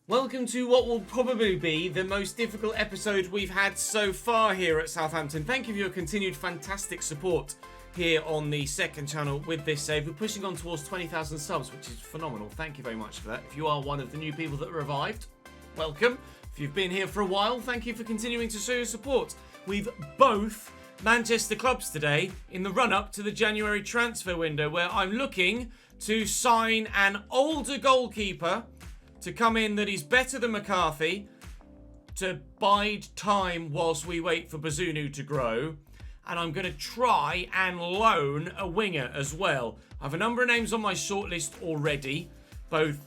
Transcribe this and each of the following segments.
Welcome to what will probably be the most difficult episode we've had so far here at Southampton. Thank you for your continued fantastic support here on the second channel with this save. We're pushing on towards 20,000 subs, which is phenomenal. Thank you very much for that. If you are one of the new people that revived, welcome. If you've been here for a while, thank you for continuing to show your support. We've both Manchester clubs today in the run-up to the January transfer window, where I'm looking to sign an older goalkeeper to come in that is better than McCarthy, to bide time whilst we wait for Bazunu to grow. And I'm going to try and loan a winger as well. I have a number of names on my shortlist already, both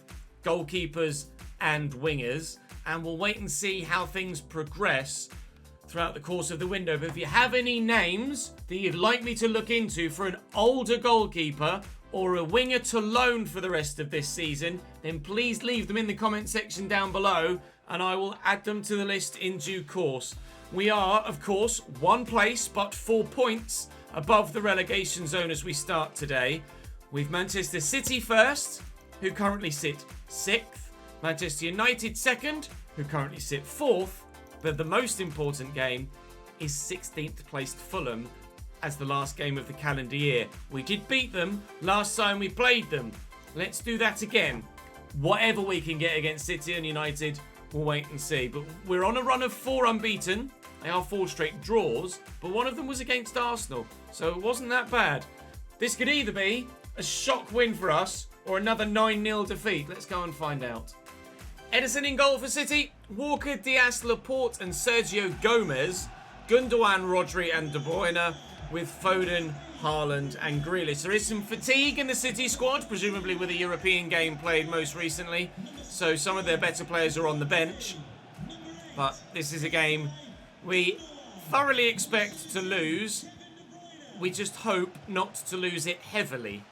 goalkeepers and wingers. And we'll wait and see how things progress throughout the course of the window. But if you have any names that you'd like me to look into for an older goalkeeper or a winger to loan for the rest of this season, then please leave them in the comment section down below and I will add them to the list in due course. We are, of course, one place but 4 points above the relegation zone as we start today. We've Manchester City first, who currently sit 6th. Manchester United second, who currently sit 4th. But the most important game is 16th placed Fulham as the last game of the calendar year. We did beat them last time we played them. Let's do that again. Whatever we can get against City and United, we'll wait and see. But we're on a run of 4 unbeaten. They are 4 straight draws, but one of them was against Arsenal, so it wasn't that bad. This could either be a shock win for us or another 9-0 defeat. Let's go and find out. Edison in goal for City. Walker, Diaz, Laporte and Sergio Gomez. Gundogan, Rodri and De Bruyne, with Foden, Haaland and Grealish. There is some fatigue in the City squad, presumably with a European game played most recently. So some of their better players are on the bench. But this is a game we thoroughly expect to lose. We just hope not to lose it heavily.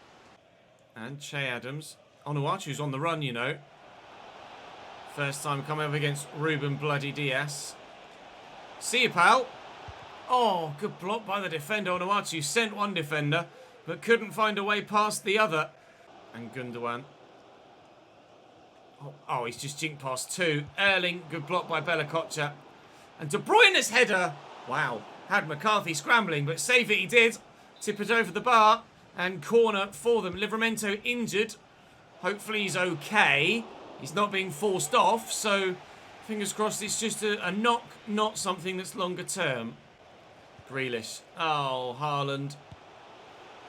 And Che Adams. Onuachu's on the run, you know. First time coming up against Ruben Bloody Diaz. See you, pal. Oh, good block by the defender. Onuachu sent one defender, but couldn't find a way past the other. And Gundogan. Oh, he's just jinked past 2. Erling, good block by Bella Kocha. And De Bruyne's header. Wow, had McCarthy scrambling, but save it he did. Tip it over the bar. And corner for them. Livramento injured. Hopefully he's okay. He's not being forced off, so fingers crossed it's just a knock, not something that's longer term. Grealish. Oh, Haaland.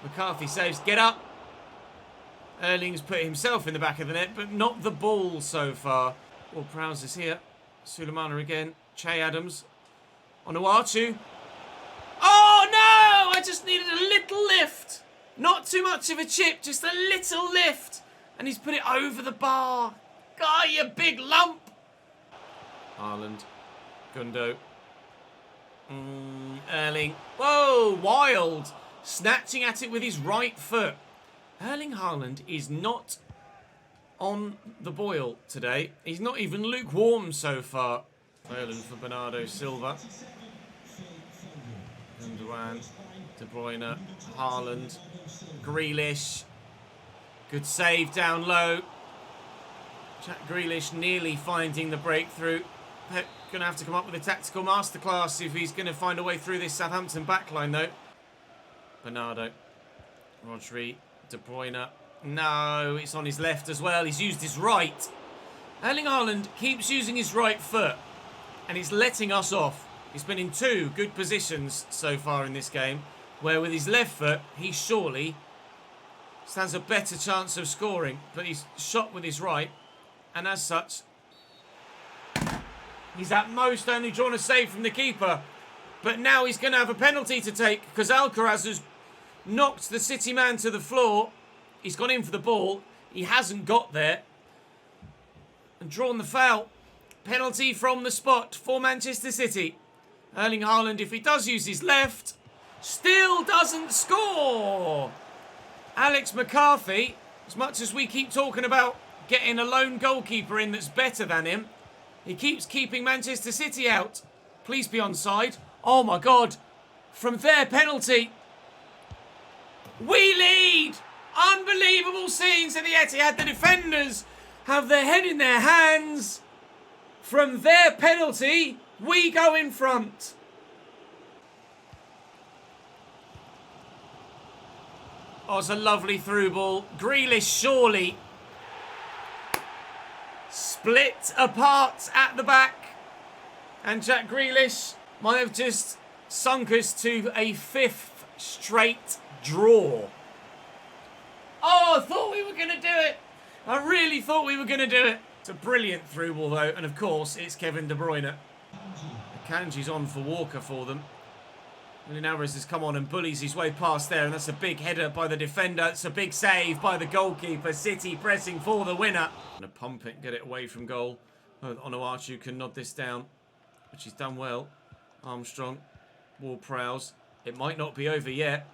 McCarthy saves. Get up. Erling's put himself in the back of the net, but not the ball so far. Well, Prowse is here. Sulemana again. Che Adams. Onuachu. Oh, no! I just needed a little lift. Not too much of a chip, just a little lift. And he's put it over the bar. God, you big lump. Haaland. Gundo. Erling. Whoa, wild. Snatching at it with his right foot. Erling Haaland is not on the boil today. He's not even lukewarm so far. Erling for Bernardo Silva. Gundogan. De Bruyne. Haaland. Grealish. Good save down low. Jack Grealish nearly finding the breakthrough. Pep going to have to come up with a tactical masterclass if he's going to find a way through this Southampton backline, though. Bernardo. Rodri. De Bruyne. No, it's on his left as well. He's used his right. Erling Haaland keeps using his right foot, and he's letting us off. He's been in 2 good positions so far in this game, where with his left foot, he surely stands a better chance of scoring, but he's shot with his right, and as such, he's at most only drawn a save from the keeper. But now he's going to have a penalty to take because Alcaraz has knocked the City man to the floor. He's gone in for the ball. He hasn't got there. And drawn the foul. Penalty from the spot for Manchester City. Erling Haaland, if he does use his left, still doesn't score. Alex McCarthy, as much as we keep talking about getting a lone goalkeeper in that's better than him, he keeps keeping Manchester City out. Please be onside. Oh my God. From their penalty. We lead. Unbelievable scenes at the Etihad. The defenders have their head in their hands. from their penalty, we go in front. Oh, it's a lovely through ball. Grealish surely split apart at the back. And Jack Grealish might have just sunk us to a 5th straight draw. Oh, I thought we were going to do it. I really thought we were going to do it. It's a brilliant through ball, though. And, of course, it's Kevin De Bruyne. Kanji's on for Walker for them. Julian Alvarez has come on and bullies his way past there. And that's a big header by the defender. It's a big save by the goalkeeper. City pressing for the winner. Gonna pump it, get it away from goal. Onuachu can nod this down, which he's done well. Armstrong, Ward-Prowse. It might not be over yet.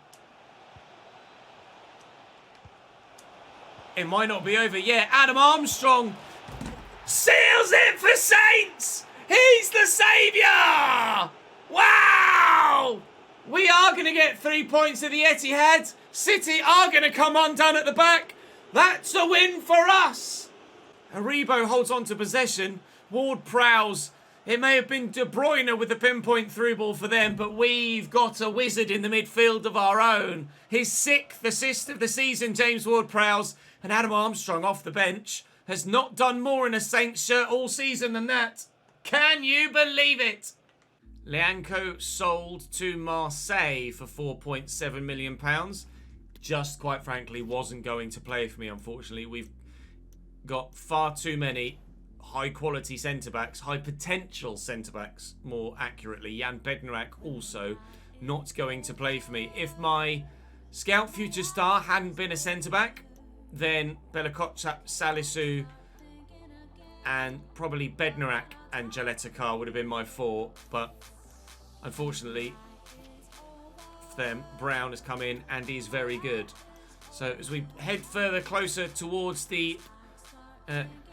It might not be over yet. Adam Armstrong seals it for Saints. He's the saviour. Wow. We are going to get 3 points at the Etihad. City are going to come undone at the back. That's a win for us. Aribo holds on to possession. Ward-Prowse. It may have been De Bruyne with the pinpoint through ball for them, but we've got a wizard in the midfield of our own. His 6th assist of the season, James Ward-Prowse, and Adam Armstrong off the bench has not done more in a Saints shirt all season than that. Can you believe it? Lianco sold to Marseille for £4.7 million. Just quite frankly wasn't going to play for me, unfortunately. We've got far too many high-quality centre-backs, high-potential centre-backs, more accurately. Jan Bednarak also not going to play for me. If my scout future star hadn't been a centre-back, then Belakocha, Salisu, and probably Bednarak and Jaleta would have been my 4. But unfortunately for them, Brown has come in and is very good. So as we head further closer towards the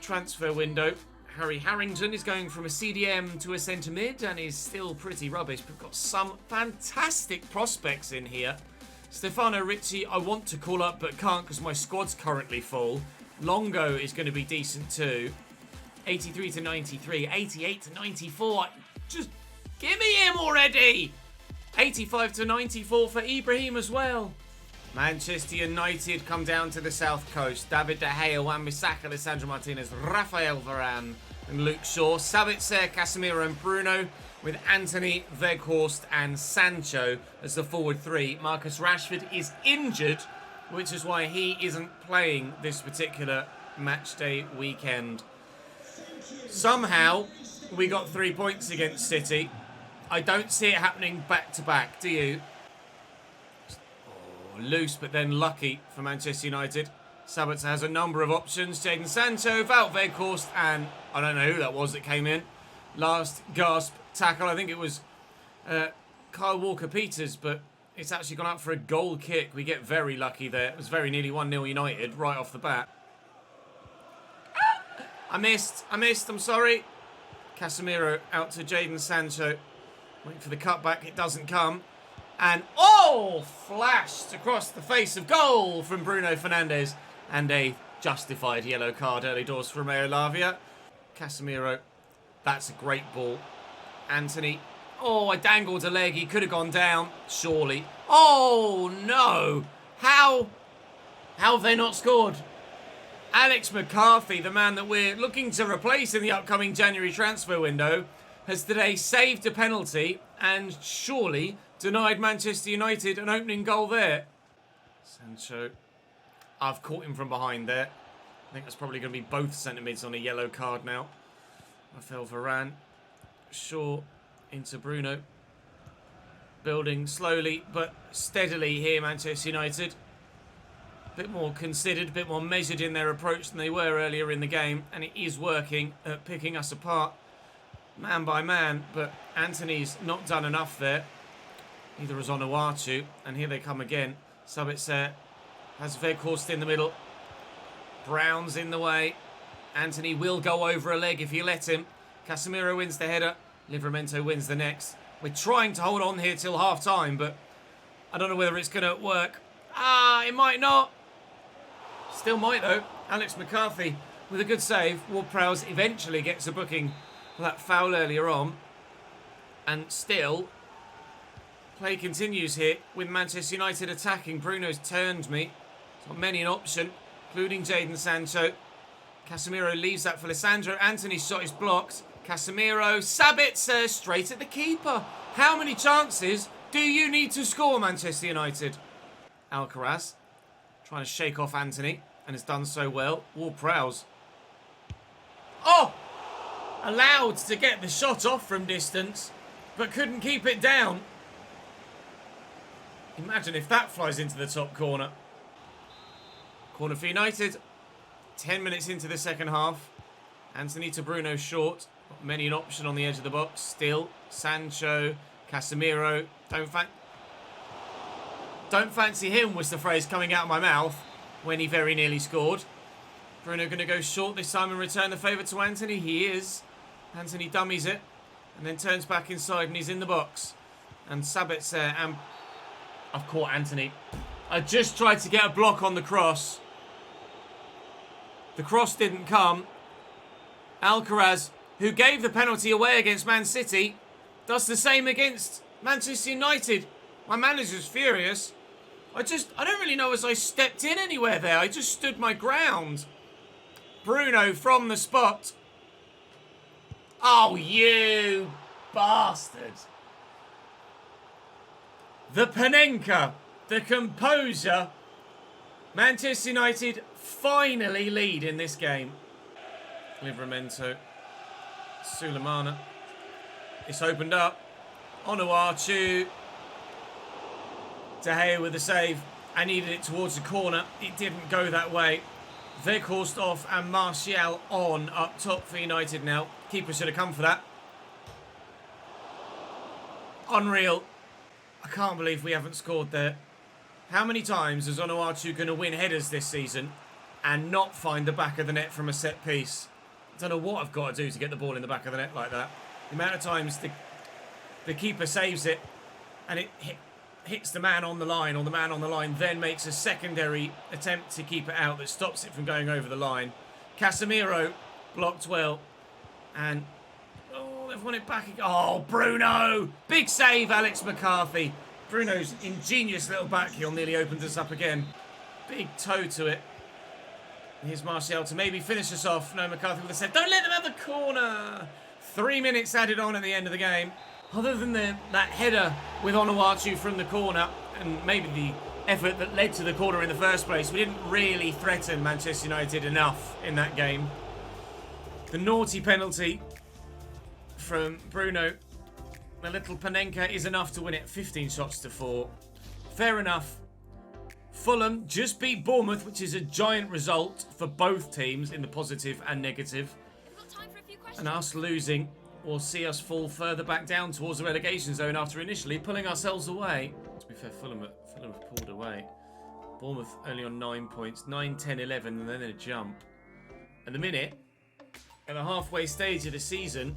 transfer window, Harry Harrington is going from a CDM to a centre mid and is still pretty rubbish. We've got some fantastic prospects in here. Stefano Ricci I want to call up but can't because my squad's currently full. Longo is going to be decent too. 83 to 93, 88 to 94. Just give me him already. 85 to 94 for Ibrahim as well. Manchester United come down to the south coast. David De Gea, Wan-Bissaka, Alessandro Martinez, Rafael Varane and Luke Shaw. Sabitzer, Casemiro and Bruno with Anthony, Weghorst and Sancho as the forward 3. Marcus Rashford is injured, which is why he isn't playing this particular match day weekend. Somehow, we got 3 points against City. I don't see it happening back to back, do you? Oh, loose, but then lucky for Manchester United. Sabitzer has a number of options. Jadon Sancho, Wout Weghorst, and I don't know who that was that came in. Last gasp tackle. I think it was Kyle Walker-Peters, but it's actually gone out for a goal kick. We get very lucky there. It was very nearly 1-0 United right off the bat. I missed, I'm sorry. Casemiro out to Jadon Sancho. Waiting for the cutback, it doesn't come. And, oh, flashed across the face of goal from Bruno Fernandes. And a justified yellow card early doors for Romeo Lavia. Casemiro, that's a great ball. Anthony, oh, I dangled a leg, he could have gone down, surely. Oh, no. How have they not scored? Alex McCarthy, the man that we're looking to replace in the upcoming January transfer window, has today saved a penalty and surely denied Manchester United an opening goal there. Sancho, I've caught him from behind there. I think that's probably going to be both centre mids on a yellow card now. Rafael Varane, Shaw into Bruno. Building slowly but steadily here, Manchester United. A bit more considered, a bit more measured in their approach than they were earlier in the game, and it is working at picking us apart man by man, but Anthony's not done enough there. Neither is Onuachu, and here they come again. Sabitzer has Weghorst in the middle. Brown's in the way. Anthony will go over a leg if you let him. Casemiro wins the header. Livramento wins the next. We're trying to hold on here till half-time, but I don't know whether it's going to work. It might not. Still might, though. Alex McCarthy with a good save. Ward-Prowse eventually gets a booking for that foul earlier on. And still, play continues here with Manchester United attacking. Bruno's turned me. He's got many an option, including Jadon Sancho. Casemiro leaves that for Lissandro. Antony's shot is blocked. Casemiro, Sabitzer, straight at the keeper. How many chances do you need to score, Manchester United? Alcaraz trying to shake off Antony and has done so well. Ward-Prowse. Oh! Allowed to get the shot off from distance, but couldn't keep it down. Imagine if that flies into the top corner. Corner for United. 10 minutes into the second half. Antony to Bruno short. Got many an option on the edge of the box. Still, Sancho, Casemiro. Don't fancy him was the phrase coming out of my mouth when he very nearly scored. Bruno going to go short this time and return the favour to Antony. He is. Antony dummies it and then turns back inside and he's in the box. And Sabitzer and I've caught Antony. I just tried to get a block on the cross. The cross didn't come. Alcaraz, who gave the penalty away against Man City, does the same against Manchester United. My manager's furious. I don't really know as I stepped in anywhere there. I just stood my ground. Bruno from the spot. Oh, you bastard. The Panenka, the composer. Manchester United finally lead in this game. Livramento. Sulemana. It's opened up. Onuachu. De Gea with the save. I needed it towards the corner. It didn't go that way. Weghorst off and Martial on up top for United now. Keeper should have come for that. Unreal. I can't believe we haven't scored there. How many times is Onuachu going to win headers this season and not find the back of the net from a set piece? I don't know what I've got to do to get the ball in the back of the net like that. The amount of times the keeper saves it and it hits the man on the line, or the man on the line then makes a secondary attempt to keep it out that stops it from going over the line. Casemiro blocked well. And, oh, they've won it back again. Oh, Bruno! Big save, Alex McCarthy. Bruno's ingenious little back heel nearly opened us up again. Big toe to it. Here's Martial to maybe finish us off. No, McCarthy with a save. Don't let them have the corner! 3 minutes added on at the end of the game. Other than that header with Onuachu from the corner, and maybe the effort that led to the corner in the first place, we didn't really threaten Manchester United enough in that game. The naughty penalty from Bruno, the little Panenka, is enough to win it 15 shots to 4. Fair enough. Fulham just beat Bournemouth, which is a giant result for both teams in the positive and negative. And us losing will see us fall further back down towards the relegation zone after initially pulling ourselves away. To be fair, Fulham have pulled away. Bournemouth only on 9 points. 9, 10, 11, and then a jump. At the minute, at the halfway stage of the season,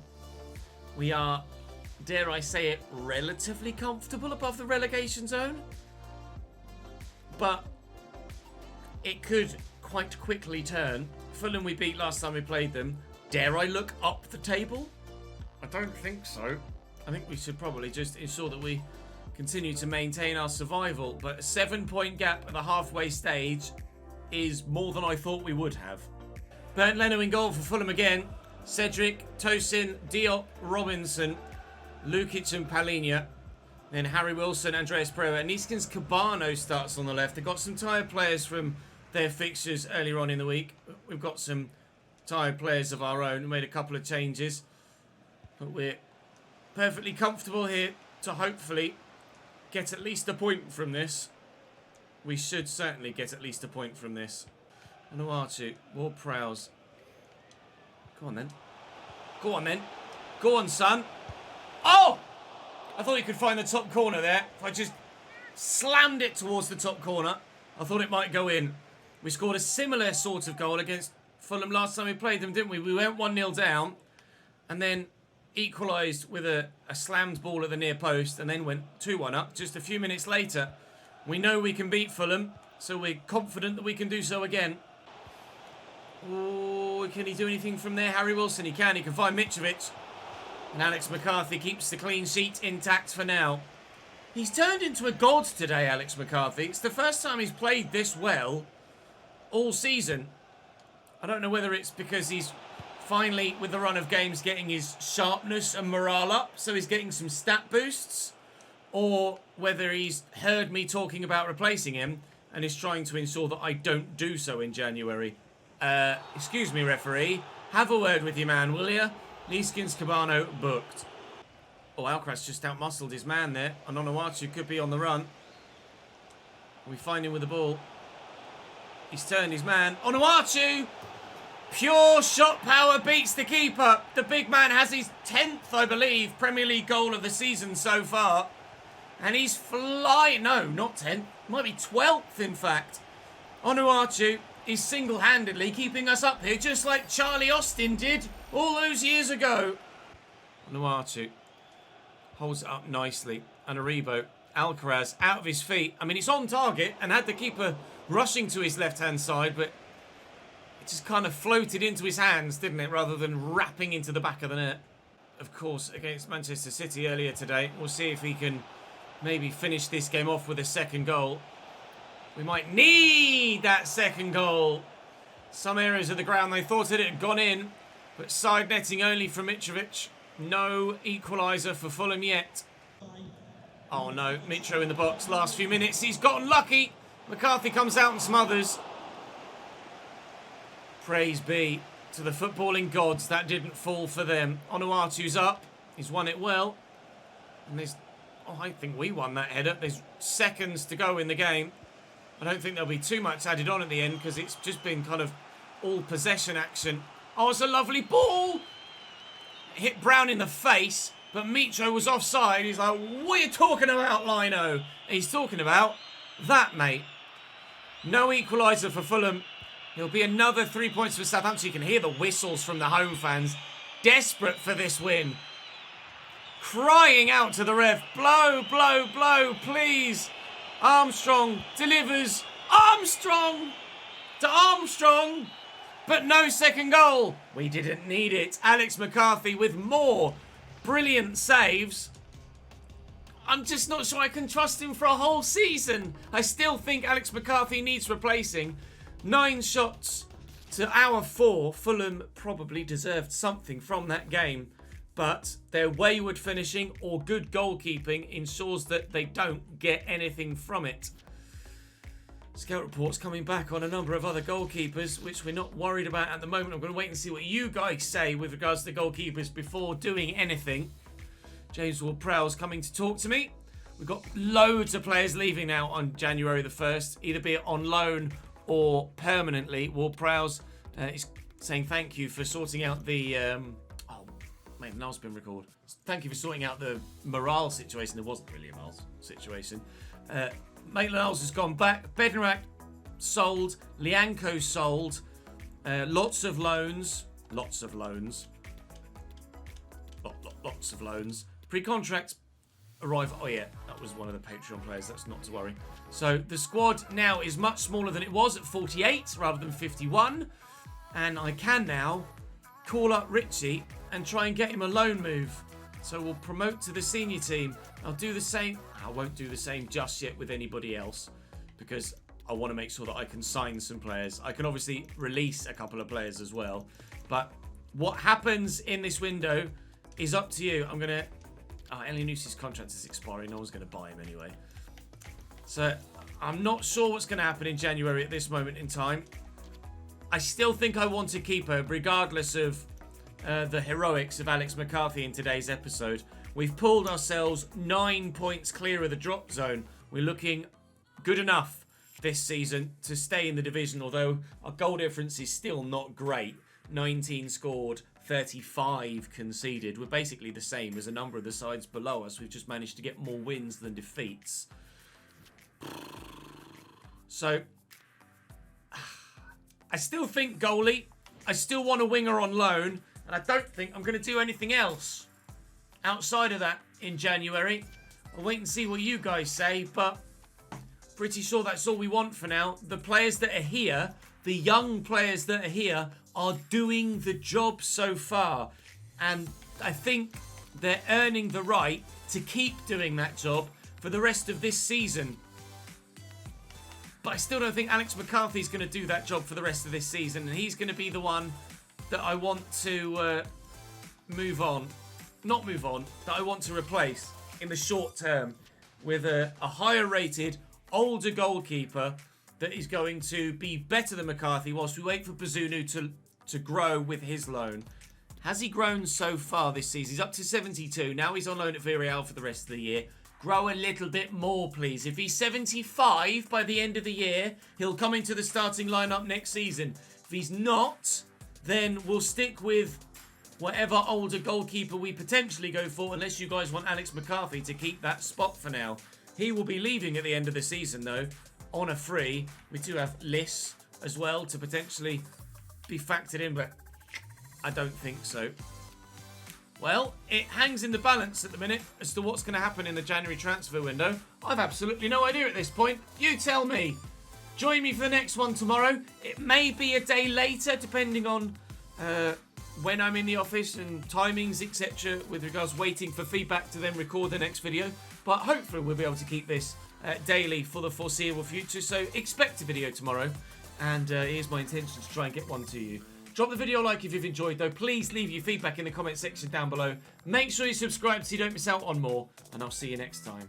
we are, dare I say it, relatively comfortable above the relegation zone. But it could quite quickly turn. Fulham we beat last time we played them. Dare I look up the table? I don't think so. I think we should probably just ensure that we continue to maintain our survival. But a 7-point gap at the halfway stage is more than I thought we would have. Bernd Leno in goal for Fulham again. Cedric, Tosin, Diop, Robinson, Lukic and Palhinha. Then Harry Wilson, Andreas Pereira. Niskins Cabano starts on the left. They've got some tired players from their fixtures earlier on in the week. We've got some tired players of our own. We made a couple of changes. But we're perfectly comfortable here to hopefully get at least a point from this. We should certainly get at least a point from this. Onuachu, Ward-Prowse. Go on then. Go on then. Go on, son. Oh! I thought you could find the top corner there. If I just slammed it towards the top corner, I thought it might go in. We scored a similar sort of goal against Fulham last time we played them, didn't we? We went 1-0 down and then equalised with a slammed ball at the near post and then went 2-1 up just a few minutes later. We know we can beat Fulham, so we're confident that we can do so again. Oh, can he do anything from there? Harry Wilson, he can find Mitrovic. And Alex McCarthy keeps the clean sheet intact for now. He's turned into a god today, Alex McCarthy. It's the first time he's played this well all season. I don't know whether it's because he's finally, with the run of games, getting his sharpness and morale up, so he's getting some stat boosts, or whether he's heard me talking about replacing him and is trying to ensure that I don't do so in January. Excuse me, referee. Have a word with your man, will ya? Neeskins Cabano booked. Oh, Alcaraz just outmuscled his man there. And Onuachu could be on the run. We find him with the ball. He's turned his man. Onuachu! Pure shot power beats the keeper. The big man has his 10th, I believe, Premier League goal of the season so far. And he's flying. No, not 10th. Might be 12th, in fact. Onuachu is single-handedly keeping us up here, just like Charlie Austin did all those years ago. Onuachu holds it up nicely. And Aribo, Alcaraz, out of his feet. I mean, it's on target and had the keeper rushing to his left-hand side, but it just kind of floated into his hands, didn't it, rather than wrapping into the back of the net. Of course, against Manchester City earlier today. We'll see if he can maybe finish this game off with a second goal. We might need that second goal. Some areas of the ground they thought it had gone in, but side netting only from Mitrovic. No equaliser for Fulham yet. Oh no, Mitro in the box. Last few minutes, he's gotten lucky. McCarthy comes out and smothers. Praise be to the footballing gods, that didn't fall for them. Onuachu's up. He's won it well. And there's... Oh, I think we won that header. There's seconds to go in the game. I don't think there'll be too much added on at the end because it's just been kind of all possession action. Oh, it's a lovely ball. Hit Brown in the face, but Mitro was offside. He's like, what are you talking about, Lino? He's talking about that, mate. No equaliser for Fulham. There'll be another 3 points for Southampton. You can hear the whistles from the home fans. Desperate for this win. Crying out to the ref. Blow, blow, blow, please. Armstrong delivers. Armstrong to Armstrong. But no second goal. We didn't need it. Alex McCarthy with more brilliant saves. I'm just not sure I can trust him for a whole season. I still think Alex McCarthy needs replacing. 9 shots to our 4. Fulham probably deserved something from that game. But their wayward finishing or good goalkeeping ensures that they don't get anything from it. Scout reports coming back on a number of other goalkeepers, which we're not worried about at the moment. I'm going to wait and see what you guys say with regards to the goalkeepers before doing anything. James Ward-Prowse coming to talk to me. We've got loads of players leaving now on January the 1st, either be it on loan or permanently. Ward-Prowse is saying thank you for sorting out the... Now's been recorded. Thank you for sorting out the morale situation. There wasn't really a morale situation. Maitland-Niles has gone back. Bednarak sold. Lianco sold. Lots of loans. Lots of loans. Lots of loans. Pre-contract arrival. Oh yeah, that was one of the Patreon players. That's not to worry. So the squad now is much smaller than it was at 48 rather than 51. And I can now call up Richie and try and get him a loan move. So we'll promote to the senior team. I'll do the same. I won't do the same just yet with anybody else because I want to make sure that I can sign some players. I can obviously release a couple of players as well. But what happens in this window is up to you. I'm going to... Elianusi's contract is expiring. No one's going to buy him anyway. So I'm not sure what's going to happen in January at this moment in time. I still think I want a keeper regardless of the heroics of Alex McCarthy in today's episode. We've pulled ourselves 9 points clear of the drop zone. We're looking good enough this season to stay in the division, although our goal difference is still not great. 19 scored, 35 conceded. We're basically the same as a number of the sides below us. We've just managed to get more wins than defeats. So, I still think goalie. I still want a winger on loan. And I don't think I'm going to do anything else outside of that in January. I'll wait and see what you guys say, but pretty sure that's all we want for now. The players that are here, the young players that are here, are doing the job so far. And I think they're earning the right to keep doing that job for the rest of this season. But I still don't think Alex McCarthy's going to do that job for the rest of this season, and he's going to be the one that I want to that I want to replace in the short term with a higher rated, older goalkeeper that is going to be better than McCarthy whilst we wait for Bazunu to grow with his loan. Has he grown so far this season? He's up to 72. Now he's on loan at Villarreal for the rest of the year. Grow a little bit more, please. If he's 75 by the end of the year, he'll come into the starting lineup next season. If he's not, then we'll stick with whatever older goalkeeper we potentially go for, unless you guys want Alex McCarthy to keep that spot for now. He will be leaving at the end of the season, though, on a free. We do have Liss as well to potentially be factored in, but I don't think so. Well, it hangs in the balance at the minute as to what's going to happen in the January transfer window. I've absolutely no idea at this point. You tell me. Join me for the next one tomorrow. It may be a day later, depending on when I'm in the office and timings, etc. with regards waiting for feedback to then record the next video. But hopefully we'll be able to keep this daily for the foreseeable future. So expect a video tomorrow. And here's my intention to try and get one to you. Drop the video a like if you've enjoyed, though. Please leave your feedback in the comment section down below. Make sure you subscribe so you don't miss out on more. And I'll see you next time.